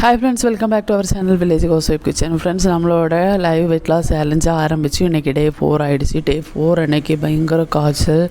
Hi friends, welcome back to our channel village housewife kitchen. Friends, நம்மளோட live weight loss சேலஞ்சாக ஆரம்பித்து இன்றைக்கி டே 4 ஆகிடுச்சு. டே 4 அன்றைக்கி பயங்கர காய்ச்சல்,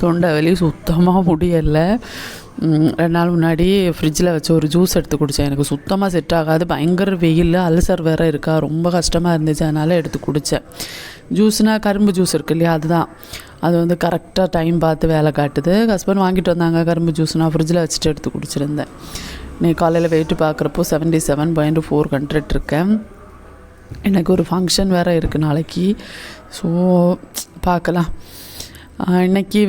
தொண்டை வலி, சுத்தமாக முடியலை. 2 நாள் முன்னாடி ஃப்ரிட்ஜில் வச்சு ஒரு ஜூஸ் எடுத்து குடித்தேன். எனக்கு சுத்தமாக செட் ஆகாது. பயங்கர வெயில், அல்சர் வேறு இருக்கா, ரொம்ப கஷ்டமாக இருந்துச்சு. அதனால் எடுத்து குடித்தேன். ஜூஸ்னால் கரும்பு ஜூஸ் இருக்கு இல்லையா, அதுதான். அது வந்து கரெக்டாக டைம் பார்த்து வேலை காட்டுது. ஹஸ்பண்ட் வாங்கிட்டு வந்தாங்க கரும்பு ஜூஸ், நான் ஃப்ரிட்ஜில் வச்சுட்டு எடுத்து குடிச்சிருந்தேன். இன்றைக்கி காலையில் வெயிட்டு பார்க்குறப்போ 77.4 கண்ட்ரட் இருக்கேன். எனக்கு ஒரு ஃபங்க்ஷன் வேறு இருக்குது நாளைக்கு. ஸோ பார்க்கலாம். இன்றைக்கி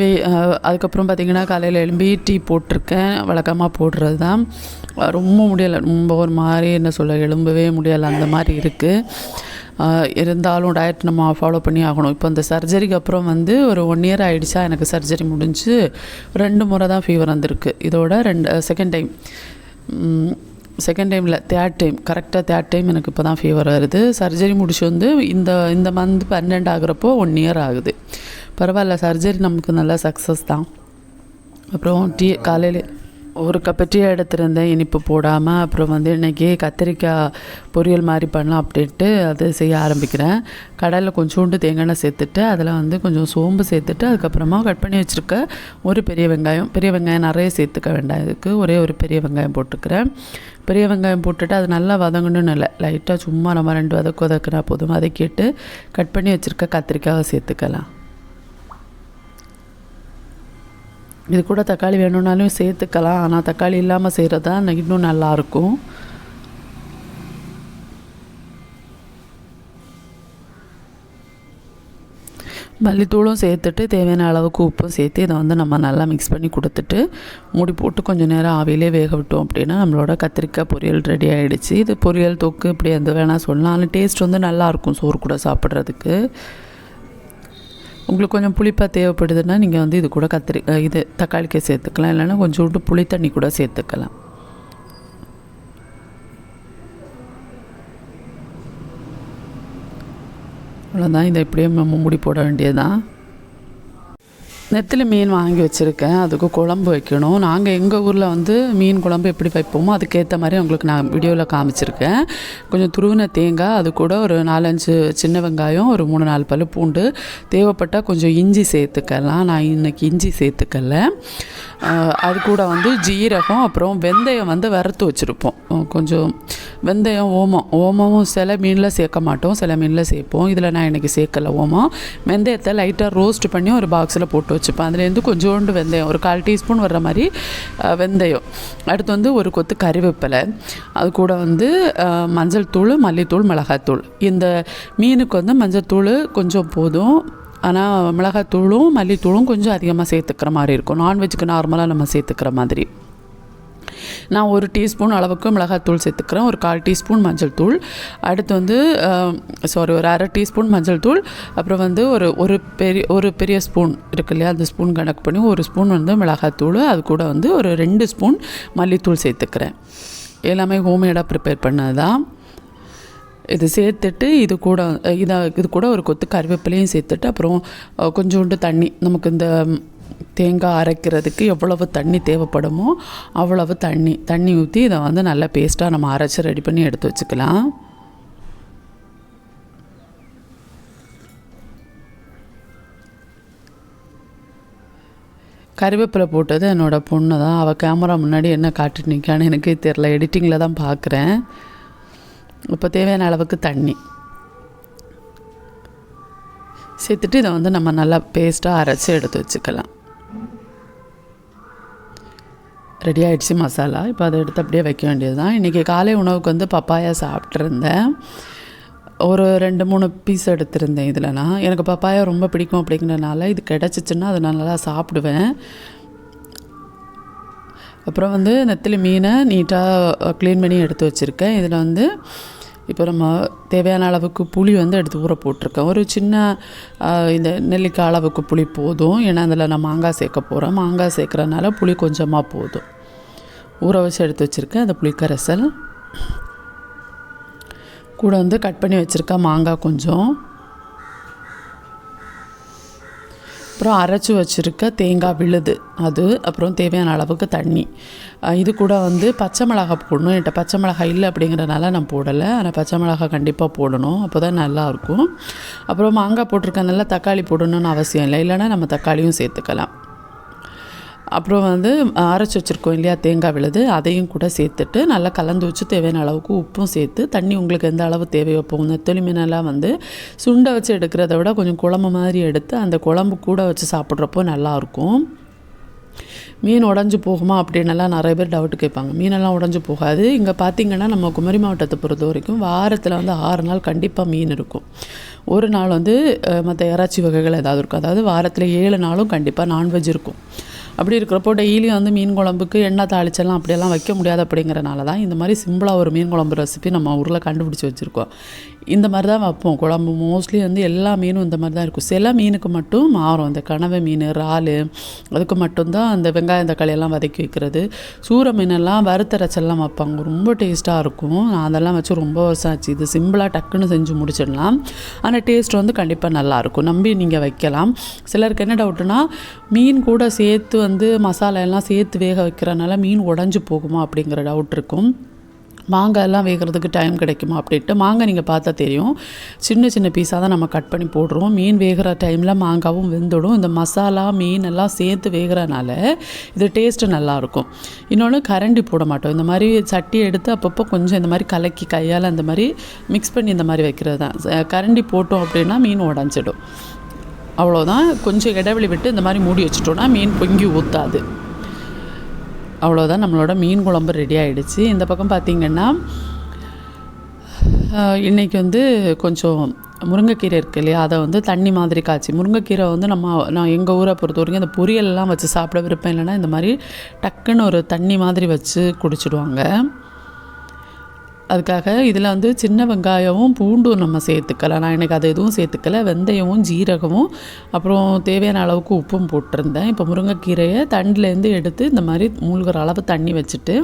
அதுக்கப்புறம் பார்த்திங்கன்னா காலையில் எழும்பி டீ போட்டிருக்கேன். வழக்கமாக போடுறது தான். ரொம்ப முடியலை, ரொம்ப ஒரு மாதிரி என்ன சொல்ல, எழும்பவே முடியலை, அந்த மாதிரி இருக்குது. இருந்தாலும் டயட் நம்ம ஃபாலோ பண்ணி ஆகணும். இப்போ இந்த சர்ஜரிக்கு அப்புறம் வந்து ஒரு 1 இயர் ஆகிடுச்சா எனக்கு சர்ஜரி முடிஞ்சு. 2 முறை தான் ஃபீவர் வந்திருக்கு. இதோட செகண்ட் டைமில் தேர்ட் டைம், கரெக்டாக தேர்ட் டைம் எனக்கு இப்போ தான் ஃபீவர் வருது. சர்ஜரி முடிச்சு வந்து இந்த மந்த் 12 ஆகுறப்போ 1 இயர் ஆகுது. பரவாயில்ல, சர்ஜரி நமக்கு நல்ல சக்ஸஸ் தான். அப்புறம் காலையில் ஒரு கப்பு டீ எடுத்துருந்தேன், இனிப்பு போடாமல். அப்புறம் வந்து இன்றைக்கி கத்திரிக்காய் பொரியல் மாதிரி பண்ணலாம் அப்படின்ட்டு அது செய்ய ஆரம்பிக்கிறேன். கடையில் கொஞ்சோண்டு தேங்காய் எண்ணெய் சேர்த்துட்டு அதில் வந்து கொஞ்சம் சோம்பு சேர்த்துட்டு அதுக்கப்புறமா கட் பண்ணி வச்சுருக்க ஒரு பெரிய வெங்காயம் நிறைய சேர்த்துக்க வேண்டாம், இதுக்கு ஒரே ஒரு பெரிய வெங்காயம் போட்டுக்கிறேன். பெரிய வெங்காயம் போட்டுட்டு அது நல்லா வதங்கணும்னு இல்லை, லைட்டாக சும்மா நம்ம 2 வதக்குனா போதும். வதக்கிட்டு கட் பண்ணி வச்சுருக்க கத்திரிக்காயை சேர்த்துக்கலாம். இது கூட தக்காளி வேணும்னாலும் சேர்த்துக்கலாம், ஆனால் தக்காளி இல்லாமல் செய்கிறது தான் இன்னும் நல்லாயிருக்கும். மல்லித்தூளும் சேர்த்துட்டு தேவையான அளவுக்கு உப்பும் சேர்த்து இதை வந்து நம்ம நல்லா மிக்ஸ் பண்ணி கொடுத்துட்டு மூடி போட்டு கொஞ்சம் நேரம் ஆவிலே வேக விட்டோம் அப்படின்னா நம்மளோட கத்திரிக்காய் பொரியல் ரெடி ஆகிடுச்சு. இது பொரியல் தொக்கு இப்படி எந்த வேணால் சொல்லலாம். ஆனால் டேஸ்ட் வந்து நல்லாயிருக்கும் சோறு கூட சாப்பிட்றதுக்கு. உங்களுக்கு கொஞ்சம் புளிப்பாக தேவைப்படுதுன்னா நீங்கள் வந்து இது கூட தக்காளிக்காய் சேர்த்துக்கலாம், இல்லைன்னா கொஞ்சோண்டு புளி தண்ணி கூட சேர்த்துக்கலாம். அவ்வளோதான், இதை இப்படியே நம்ம மூடி போட வேண்டியதுதான். நெத்திலி மீன் வாங்கி வச்சுருக்கேன், அதுக்கு குழம்பு வைக்கணும். நாங்கள் எங்கள் ஊரில் வந்து மீன் குழம்பு எப்படி வைப்போமோ அதுக்கேற்ற மாதிரி உங்களுக்கு நான் வீடியோவில் காமிச்சிருக்கேன். கொஞ்சம் துருவின தேங்காய், அது கூட ஒரு 4-5 சின்ன வெங்காயம், ஒரு 3-4 பல் பூண்டு, தேவைப்பட்டால் கொஞ்சம் இஞ்சி சேர்த்துக்கலாம். நான் இன்றைக்கி இஞ்சி சேர்த்துக்கல. அது கூட வந்து ஜீரகம், அப்புறம் வெந்தயம் வந்து வறுத்து வச்சுருப்போம். கொஞ்சம் வெந்தயம், ஓமமும் சில மீனில் சேர்க்க மாட்டோம், சில மீனில் சேர்ப்போம். இதில் நான் இன்றைக்கி சேர்க்கலை ஓமம். வெந்தயத்தை லைட்டாக ரோஸ்ட் பண்ணி ஒரு பாக்ஸில் போட்டு வச்சுப்பேன். அதுலேருந்து கொஞ்சோண்டு வெந்தயம், ஒரு 1/4 டீஸ்பூன் வர்ற மாதிரி வெந்தயம். அடுத்து வந்து ஒரு கொத்து கறிவேப்பிலை, அது கூட வந்து மஞ்சள் தூள், மல்லித்தூள், மிளகாய்த்தூள். இந்த மீனுக்கு வந்து மஞ்சள் தூள் கொஞ்சம் போதும், ஆனால் மிளகாய்த்தூளும் மல்லித்தூளும் கொஞ்சம் அதிகமாக சேர்த்துக்கிற மாதிரி இருக்கும். நான்வெஜ்ஜுக்கு நார்மலாக நம்ம சேர்த்துக்கிற மாதிரி. நான் 1 டீஸ்பூன் அளவுக்கு மிளகாய்த்தூள் சேர்த்துக்கிறேன், ஒரு 1/4 டீஸ்பூன் மஞ்சள் தூள். அடுத்து வந்து ஒரு 1/2 டீஸ்பூன் மஞ்சள் தூள். அப்புறம் வந்து ஒரு பெரிய ஸ்பூன் இருக்கு இல்லையா, அந்த ஸ்பூன் கணக்கு பண்ணி 1 ஸ்பூன் வந்து மிளகாய்த்தூள். அது கூட வந்து ஒரு 2 ஸ்பூன் மல்லித்தூள் சேர்த்துக்கிறேன். எல்லாமே ஹோம்மேடாக ப்ரிப்பேர் பண்ணது தான். இது சேர்த்துட்டு இது கூட ஒரு கொத்து கருவேப்பிலையும் சேர்த்துட்டு அப்புறம் கொஞ்சோண்டு தண்ணி, நமக்கு இந்த தேங்காய் அரைக்கிறதுக்கு எவ்வளவு தண்ணி தேவைப்படுமோ அவ்வளவு தண்ணி ஊற்றி இதை வந்து நல்லா பேஸ்ட்டாக நம்ம அரைச்சி ரெடி பண்ணி எடுத்து வச்சுக்கலாம். கறிவேப்பிலை போட்டது என்னோடய பொண்ணு தான். அவள் கேமரா முன்னாடி என்ன காட்டிட்டு நிற்கான்னு எனக்கே தெரில, எடிட்டிங்கில் தான் பார்க்குறேன். இப்போ தேவையான அளவுக்கு தண்ணி சேர்த்துட்டு இதை வந்து நம்ம நல்லா பேஸ்ட்டாக அரைச்சி எடுத்து வச்சுக்கலாம். ரெடி ஆகிடுச்சு மசாலா. இப்போ அதை எடுத்து அப்படியே வைக்க வேண்டியது தான். இன்றைக்கி காலை உணவுக்கு வந்து பப்பாயா சாப்பிட்ருந்தேன். ஒரு 2-3 பீஸ் எடுத்திருந்தேன். இதில் எனக்கு பப்பாயா ரொம்ப பிடிக்கும் அப்படிங்கிறனால இது கிடச்சிச்சின்னா அதை நான் நல்லா சாப்பிடுவேன். அப்புறம் வந்து நெத்திலி மீனை நீட்டாக க்ளீன் பண்ணி எடுத்து வச்சுருக்கேன். இதில் வந்து இப்போ நம்ம தேவையான அளவுக்கு புளி வந்து எடுத்து ஊற போட்டிருக்கேன். ஒரு சின்ன இந்த நெல்லிக்காய் அளவுக்கு புளி போதும், ஏன்னா அதில் நான் மாங்காய் சேர்க்க போகிறேன். மாங்காய் சேர்க்குறதுனால புளி கொஞ்சமாக போதும். ஊற வச்சு எடுத்து வச்சுருக்கேன் அந்த புளிக்கரைசல். கூட வந்து கட் பண்ணி வச்சுருக்கேன் மாங்காய் கொஞ்சம். அப்புறம் அரைச்சி வச்சுருக்க தேங்காய் விழுது அது, அப்புறம் தேவையான அளவுக்கு தண்ணி. இது கூட வந்து பச்சை மிளகாய் போடணும். என்கிட்ட பச்சை மிளகாய் இல்லை அப்படிங்கிறனால நான் போடலை. ஆனால் பச்சை மிளகாய் கண்டிப்பாக போடணும், அப்போ தான் நல்லாயிருக்கும். அப்புறம் மாங்காய் போட்டிருக்கனால தக்காளி போடணும்னு அவசியம் இல்லை, இல்லைன்னா நம்ம தக்காளியும் சேர்த்துக்கலாம். அப்புறம் வந்து அரைச்சி வச்சுருக்கோம் இல்லையா தேங்காய் விழுது, அதையும் கூட சேர்த்துட்டு நல்லா கலந்து வச்சு தேவையான அளவுக்கு உப்பும் சேர்த்து, தண்ணி உங்களுக்கு எந்த அளவு தேவையோ போகும். நெத்தலி மீனெல்லாம் வந்து சுண்டை வச்சு எடுக்கிறத விட கொஞ்சம் குழம்பு மாதிரி எடுத்து அந்த குழம்பு கூட வச்சு சாப்பிட்றப்போ நல்லாயிருக்கும். மீன் உடஞ்சி போகுமா அப்படின்னெல்லாம் நிறைய பேர் டவுட்டு கேட்பாங்க. மீனெல்லாம் உடஞ்சி போகாது. இங்கே பார்த்திங்கன்னா நம்ம குமரி மாவட்டத்தை பொறுத்த வரைக்கும் வாரத்தில் வந்து 6 நாள் கண்டிப்பாக மீன் இருக்கும். ஒரு நாள் வந்து மற்ற இறைச்சி வகைகள் ஏதாவது இருக்கும். அதாவது வாரத்தில் 7 நாளும் கண்டிப்பாக நான்வெஜ் இருக்கும். அப்படி இருக்கிறப்போ டெய்லியும் வந்து மீன் குழம்புக்கு எண்ணெய் தாளிச்செல்லாம் அப்படியெல்லாம் வைக்க முடியாது. அப்படிங்கிறனால தான் இந்த மாதிரி சிம்பிளாக ஒரு மீன் குழம்பு ரெசிபி நம்ம ஊரில் கண்டுபிடிச்சி வச்சுருக்கோம். இந்த மாதிரி தான் வைப்போம் குழம்பு. மோஸ்ட்லி வந்து எல்லா மீனும் இந்த மாதிரி தான் இருக்கும். சில மீனுக்கு மட்டும் மாறும். இந்த கனவை மீன், இறால், அதுக்கு மட்டும்தான் அந்த வெங்காயம் தக்காளி எல்லாம் வதக்கி வைக்கிறது. சூற மீனெல்லாம் வறுத்தரைச்செல்லாம் வைப்பாங்க, ரொம்ப டேஸ்ட்டாக இருக்கும். நான் அதெல்லாம் வச்சு ரொம்ப வருஷம் ஆச்சு. இது சிம்பிளாக டக்குன்னு செஞ்சு முடிச்சிடலாம், ஆனால் டேஸ்ட் வந்து கண்டிப்பாக நல்லாயிருக்கும். நம்பி நீங்கள் வைக்கலாம். சிலருக்கு என்ன டவுட்டுனா, மீன் கூட சேர்த்து வந்து மசாலா எல்லாம் சேர்த்து வேக வைக்கிறனால மீன் உடஞ்சி போகுமா அப்படிங்கிற டவுட் இருக்கும். மாங்காய் எல்லாம் வேகிறதுக்கு டைம் கிடைக்குமா அப்படின்ட்டு. மாங்காய் நீங்கள் பார்த்தா தெரியும், சின்ன சின்ன பீஸாக தான் நம்ம கட் பண்ணி போடுறோம். மீன் வேகிற டைமில் மாங்காவும் வெந்துடும். இந்த மசாலா மீன் எல்லாம் சேர்த்து வேகிறனால இது டேஸ்ட்டு நல்லாயிருக்கும். இன்னொன்று கரண்டி போட மாட்டோம். இந்த மாதிரி சட்டி எடுத்து அப்பப்போ கொஞ்சம் இந்த மாதிரி கலக்கி கையால் அந்த மாதிரி மிக்ஸ் பண்ணி இந்த மாதிரி வைக்கிறது தான். கரண்டி போட்டோம் அப்படின்னா மீன் உடஞ்சிடும். அவ்வளோதான். கொஞ்சம் இடைவெளி விட்டு இந்த மாதிரி மூடி வச்சுட்டோன்னா மீன் பொங்கி ஊற்றாது. அவ்வளோதான், நம்மளோட மீன் குழம்பு ரெடி ஆகிடுச்சு. இந்த பக்கம் பார்த்திங்கன்னா இன்றைக்கி வந்து கொஞ்சம் முருங்கைக்கீரை இருக்குது இல்லையா, அதை வந்து தண்ணி மாதிரி காய்ச்சி, முருங்கைக்கீரை வந்து நான் எங்கள் ஊரை பொறுத்த வரைக்கும் அந்த பொரியலெல்லாம் வச்சு சாப்பிட விருப்பம் இல்லைன்னா இந்த மாதிரி டக்குன்னு ஒரு தண்ணி மாதிரி வச்சு குடிச்சிடுவாங்க. அதுக்காக இதில் வந்து சின்ன வெங்காயமும் பூண்டும் நம்ம சேர்த்துக்கலாம். நான் எனக்கு அது எதுவும் சேர்த்துக்கல. வெந்தயமும் ஜீரகமும் அப்புறம் தேவையான அளவுக்கு உப்பும் போட்டிருந்தேன். இப்போ முருங்கைக்கீரையை தண்டிலேருந்து எடுத்து இந்த மாதிரி மூழ்கிற அளவு தண்ணி வச்சுட்டு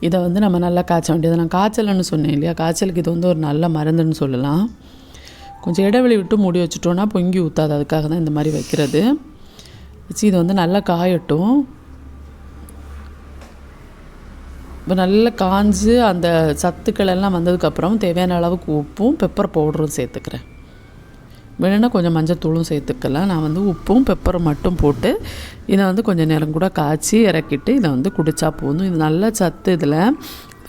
இதை வந்து நம்ம நல்லா காய்ச்ச வேண்டியது. நான் காய்ச்சல்னு சொன்னேன் இல்லையா, காய்ச்சலுக்கு இது வந்து ஒரு நல்ல மருந்துன்னு சொல்லலாம். கொஞ்சம் இடைவெளி விட்டு மூடி வச்சுட்டோன்னா பொங்கி ஊற்றாது. அதுக்காக தான் இந்த மாதிரி வைக்கிறது. வச்சு இதை வந்து நல்லா காயட்டும். இப்போ நல்லா காஞ்சு அந்த சத்துக்கள் எல்லாம் வந்ததுக்கப்புறம் தேவையான அளவுக்கு உப்பும் பெப்பர் பவுடரும் சேர்த்துக்கிறேன். வேணுன்னா கொஞ்சம் மஞ்சத்தூளும் சேர்த்துக்கலாம். நான் வந்து உப்பும் பெப்பரும் மட்டும் போட்டு இதை வந்து கொஞ்சம் நேரம் கூட காய்ச்சி இறக்கிட்டு இதை வந்து குடித்தா போதும். இது நல்ல சத்து. இதில்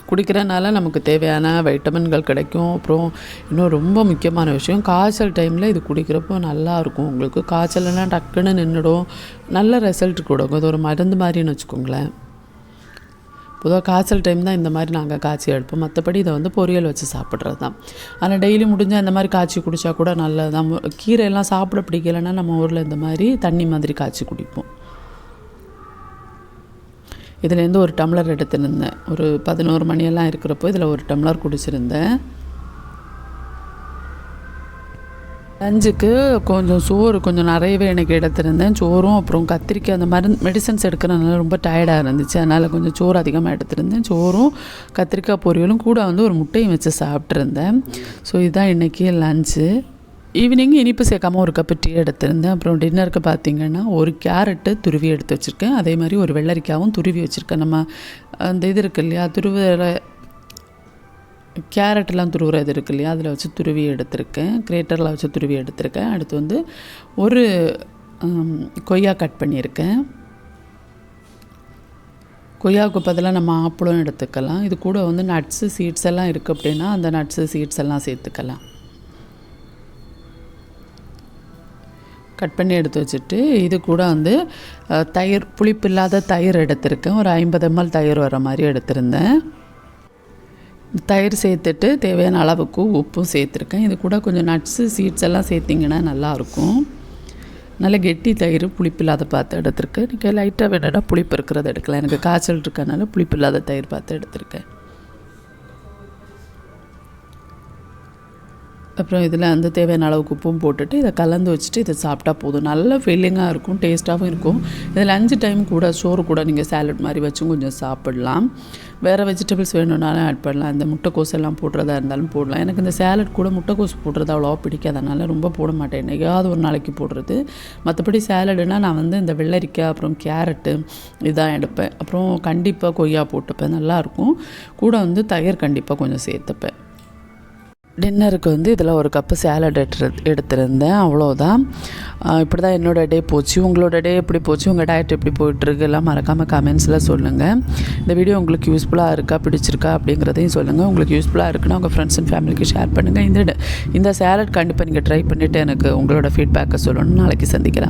குடிக்கிறனால நமக்கு தேவையான வைட்டமின்கள் கிடைக்கும். அப்புறம் இன்னும் ரொம்ப முக்கியமான விஷயம், காய்ச்சல் டைமில் இது குடிக்கிறப்போ நல்லாயிருக்கும். உங்களுக்கு காய்ச்சல்லாம் டக்குன்னு நின்றுடும், நல்ல ரிசல்ட் கொடுக்கும். இது ஒரு மருந்து மாதிரின்னு வச்சுக்கோங்களேன். பொதுவாக காய்ச்சல் டைம் தான் இந்த மாதிரி நாங்கள் காய்ச்சி எடுப்போம். மற்றபடி இதை வந்து பொரியல் வச்சு சாப்பிட்றது தான். ஆனால் டெய்லி முடிஞ்சால் இந்த மாதிரி காய்ச்சி குடித்தா கூட நல்லது தான். கீரையெல்லாம் சாப்பிட பிடிக்கலைன்னா நம்ம ஊரில் இந்த மாதிரி தண்ணி மாதிரி காய்ச்சி குடிப்போம். இதுலேருந்து ஒரு டம்ளர் எடுத்துருந்தேன். ஒரு 11 மணியெல்லாம் இருக்கிறப்போ இதில் ஒரு டம்ளர் குடிச்சிருந்தேன். லஞ்சுக்கு கொஞ்சம் சோறு கொஞ்சம் நிறையவே எனக்கு எடுத்திருந்தேன். சோறும் அப்புறம் கத்திரிக்காய் அந்த மெடிசன்ஸ் எடுக்கிறதுனால ரொம்ப டயர்டாக இருந்துச்சு. அதனால் கொஞ்சம் சோறு அதிகமாக எடுத்திருந்தேன். சோறும் கத்திரிக்காய் பொரியலும் கூட வந்து ஒரு முட்டையும் வச்சு சாப்பிட்ருந்தேன். ஸோ இதுதான் இன்றைக்கி லஞ்சு. ஈவினிங் இனிப்பு சேர்க்காமல் ஒரு கப்பு டீ எடுத்திருந்தேன். அப்புறம் டின்னருக்கு பார்த்திங்கன்னா ஒரு கேரட்டு துருவி எடுத்து வச்சுருக்கேன். அதே மாதிரி ஒரு வெள்ளரிக்காவும் துருவி வச்சுருக்கேன். நம்ம அந்த இது இருக்குது இல்லையா, கேரட்டெல்லாம் துருவுறது இருக்குது இல்லையா, அதில் வச்சு துருவி எடுத்திருக்கேன். கிரேட்டரில் வச்சு துருவி எடுத்திருக்கேன். அடுத்து வந்து ஒரு கொய்யா கட் பண்ணியிருக்கேன். கொய்யாவுக்கு பதிலாக நம்ம ஆப்பிளும் எடுத்துக்கலாம். இது கூட வந்து நட்ஸு சீட்ஸ் எல்லாம் இருக்குது அப்படின்னா அந்த நட்ஸு சீட்ஸ் எல்லாம் சேர்த்துக்கலாம். கட் பண்ணி எடுத்து வச்சுட்டு இது கூட வந்து தயிர், புளிப்பு இல்லாத தயிர் எடுத்திருக்கேன். ஒரு 50 ml தயிர் வர மாதிரி எடுத்திருந்தேன். தயிர் சேர்த்துட்டு தேவையான அளவுக்கு உப்பும் சேர்த்துருக்கேன். இது கூட கொஞ்சம் நட்ஸு சீட்ஸ் எல்லாம் சேர்த்திங்கன்னா நல்லாயிருக்கும். நல்ல கெட்டி தயிர், புளிப்பு இல்லாத பார்த்து எடுத்திருக்கேன். நீங்கள் லைட்டாக வேணுன்னா புளிப்பு இருக்கிறத எடுக்கலாம். எனக்கு காய்ச்சல் இருக்கனால புளிப்பு இல்லாத தயிர் பார்த்து எடுத்திருக்கேன். அப்புறம் இதில் வந்து தேவையான அளவுக்கு உப்பும் போட்டுட்டு இதை கலந்து வச்சுட்டு இதை சாப்பிட்டா போதும். நல்ல ஃபீலிங்காக இருக்கும், டேஸ்ட்டாகவும் இருக்கும். இதில் 5 டைம் கூட சோறு கூட நீங்கள் சாலட் மாதிரி வச்சும் கொஞ்சம் சாப்பிடலாம். வேறு வெஜிடபிள்ஸ் வேணும்னாலும் ஆட் பண்ணலாம். இந்த முட்டைக்கோஸ் எல்லாம் போடுறதா இருந்தாலும் போடலாம். எனக்கு இந்த சாலட் கூட முட்டைக்கோஸ் போடுறது அவ்வளோவா பிடிக்காது, அதனால் ரொம்ப போட மாட்டேன், என்னைக்காவது ஒரு நாளைக்கு போடுறது. மற்றபடி சாலடுனா நான் வந்து இந்த வெள்ளரிக்காய் அப்புறம் கேரட்டு இதான் எடுப்பேன். அப்புறம் கண்டிப்பாக கொய்யா போட்டுப்பேன், நல்லாயிருக்கும். கூட வந்து தயிர் கண்டிப்பாக கொஞ்சம் சேர்த்துப்பேன். டின்னருக்கு வந்து இதில் ஒரு கப்பு சேலட் எடுத்திருந்தேன், அவ்வளோதான். இப்படி தான் என்னோடய டே போச்சு. உங்களோட டே எப்படி போச்சு, உங்கள் டயட் எப்படி போயிட்டுருக்கு எல்லாம் மறக்காமல் கமெண்ட்ஸில் சொல்லுங்கள். இந்த வீடியோ உங்களுக்கு யூஸ்ஃபுல்லாக இருக்கா, பிடிச்சிருக்கா அப்படிங்கிறதையும் சொல்லுங்கள். உங்களுக்கு யூஸ்ஃபுல்லாக இருக்குன்னா உங்கள் ஃப்ரெண்ட்ஸ் அண்ட் ஃபேமிலிக்கு ஷேர் பண்ணுங்கள். இந்த சேலட் கண்டிப்பாக நீங்கள் ட்ரை பண்ணிவிட்டு எனக்கு உங்களோட ஃபீட்பேக்கை சொல்லணும். நாளைக்கு சந்திக்கலாம்.